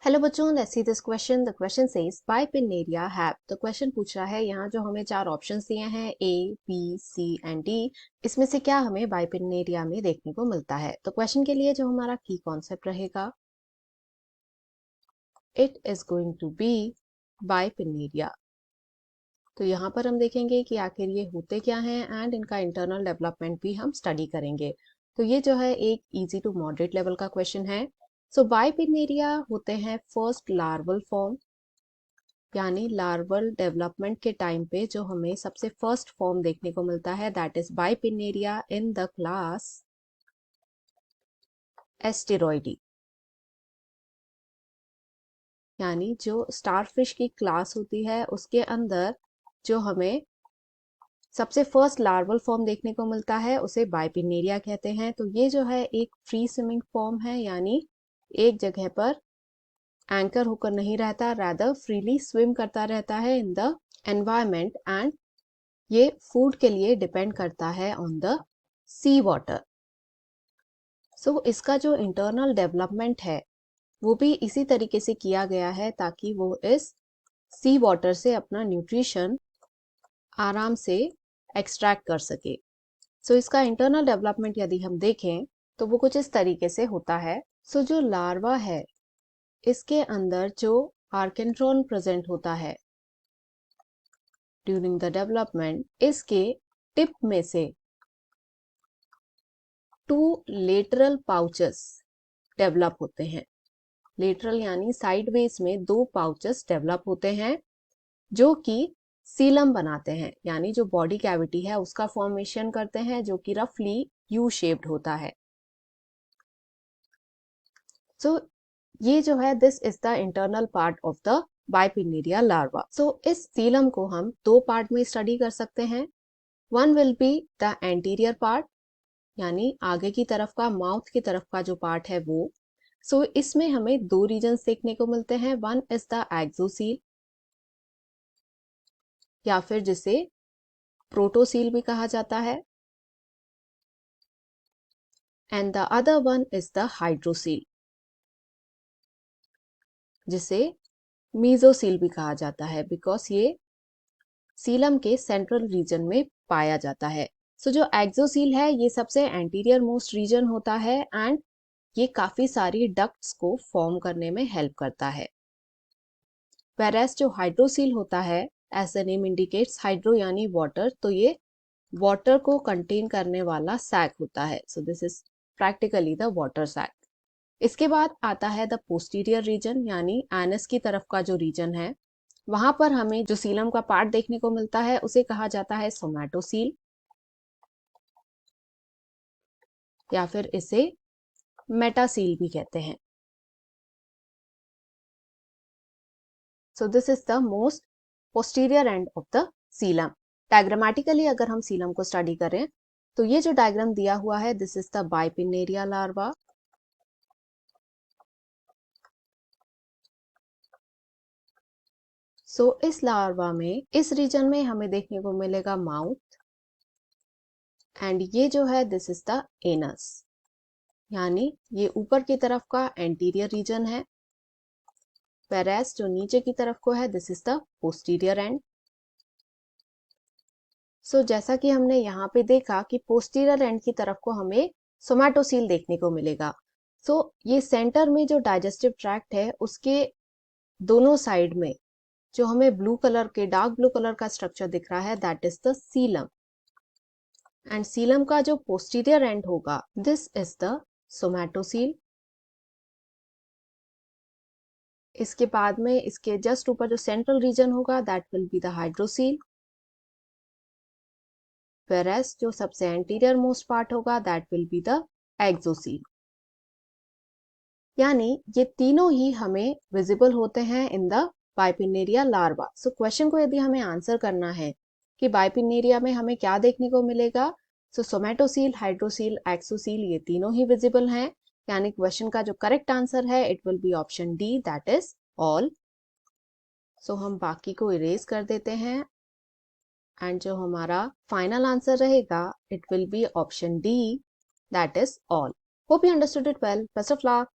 Hello बच्चों, let's see this question. The question says bipinnaria have. तो question पूछ रहा है यहाँ जो हमें चार ऑप्शंस दिए हैं ए, बी, सी एंड डी, इसमें से क्या हमें बाइपिनेरिया में देखने को मिलता है। तो क्वेश्चन के लिए जो हमारा की कॉन्सेप्ट रहेगा, it is going to be bipinnaria. तो यहाँ पर हम देखेंगे कि आखिर ये होते क्या हैं एंड इनका इंटरनल डेवलपमेंट भी हम स्टडी करेंगे। तो ये जो है एक इजी टू मॉडरेट लेवल का क्वेश्चन है। सो बाइपिनेरिया होते हैं फर्स्ट लार्वल फॉर्म, यानी लार्वल डेवलपमेंट के टाइम पे जो हमें सबसे फर्स्ट फॉर्म देखने को मिलता है, that is bipinnaria in the class Asteroidea. यानी जो स्टारफिश की क्लास होती है उसके अंदर जो हमें सबसे फर्स्ट लार्वल फॉर्म देखने को मिलता है उसे बाइपिनेरिया कहते हैं। तो ये जो है एक फ्री स्विमिंग फॉर्म है, यानी एक जगह पर एंकर होकर नहीं रहता, रादर फ्रीली स्विम करता रहता है इन द एनवायरमेंट एंड ये फूड के लिए डिपेंड करता है ऑन द सी वाटर। सो इसका जो इंटरनल डेवलपमेंट है वो भी इसी तरीके से किया गया है ताकि वो इस सी वाटर से अपना न्यूट्रिशन आराम से एक्सट्रैक्ट कर सके। सो इसका इंटरनल डेवलपमेंट यदि हम देखें तो वो कुछ इस तरीके से होता है। सो जो लार्वा है इसके अंदर जो आर्केंट्रॉन प्रेजेंट होता है ड्यूरिंग द डेवलपमेंट, इसके टिप में से 2 लेटरल पाउचेस डेवलप होते हैं। लेटरल यानी साइडवेज में 2 पाउचेस डेवलप होते हैं जो कि सीलम बनाते हैं, यानी जो बॉडी कैविटी है उसका फॉर्मेशन करते हैं, जो कि रफली यू शेप्ड होता है। सो ये जो है this is the internal part of the bipinnaria larva. So इस सीलम को हम 2 पार्ट में स्टडी कर सकते हैं। One will be the anterior part, यानी आगे की तरफ का, माउथ की तरफ का जो पार्ट है वो। सो इसमें हमें 2 रीजन्स देखने को मिलते हैं। वन इज द एक्सोसील, या फिर जिसे प्रोटोसील भी कहा जाता है, and the other one is the hydrocele, जिसे मीजोसील भी कहा जाता है बिकॉज ये सीलम के सेंट्रल रीजन में पाया जाता है। सो जो एक्सोसील है ये सबसे एंटीरियर मोस्ट रीजन होता है एंड ये काफी सारी डक्ट्स को फॉर्म करने में हेल्प करता है। वेरएस जो हाइड्रोसील होता है, as the name indicates, hydro यानी वाटर, तो ये वाटर को कंटेन करने वाला सैक होता है। So this is practically the water sac. इसके बाद आता है द पोस्टीरियर रीजन, यानी एनस की तरफ का जो रीजन है, वहां पर हमें जो सीलम का पार्ट देखने को मिलता है उसे कहा जाता है सोमैटोसील, या फिर इसे मेटासील भी कहते हैं। So this is the most posterior end of the coelom. Diagrammatically अगर हम सीलम को स्टडी करें तो ये जो डायग्राम दिया हुआ है, this is the bipinnaria larva. So इस लार्वा में इस रीजन में हमें देखने को मिलेगा माउथ, एंड ये जो है दिस इज द एनस, यानी ये ऊपर की तरफ का एंटीरियर रीजन है, whereas जो नीचे की तरफ को है this is the posterior end. So जैसा कि हमने यहाँ पे देखा कि पोस्टीरियर एंड की तरफ को हमें सोमैटोसील देखने को मिलेगा। सो ये सेंटर में जो डाइजेस्टिव ट्रैक्ट है उसके दोनों साइड में जो हमें ब्लू कलर के, डार्क ब्लू कलर का स्ट्रक्चर दिख रहा है, that is the Seelam, and Seelam का जो पोस्टीरियर एंड होगा दिस इज द सोमैटोसील। इसके बाद में इसके जस्ट ऊपर जो सेंट्रल रीजन होगा that will be the hydrocele, whereas जो सबसे एंटीरियर मोस्ट पार्ट होगा दैट विल बी द एक्सोसील। यानी ये तीनों ही हमें विजिबल होते हैं in the bipinnaria larva. So question को यदि हमें आंसर करना है कि बाइपिनेरिया में हमें क्या देखने को मिलेगा, सो सोमैटोसील, हाइड्रोसील, एक्सोसील ये तीनों ही विजिबल हैं, यानी क्वेश्चन का जो करेक्ट आंसर है it will be option D, that is all. So हम बाकी को इरेज कर देते हैं एंड जो हमारा फाइनल आंसर रहेगा it will be option D, that is all. Hope you understood it well. Best of luck.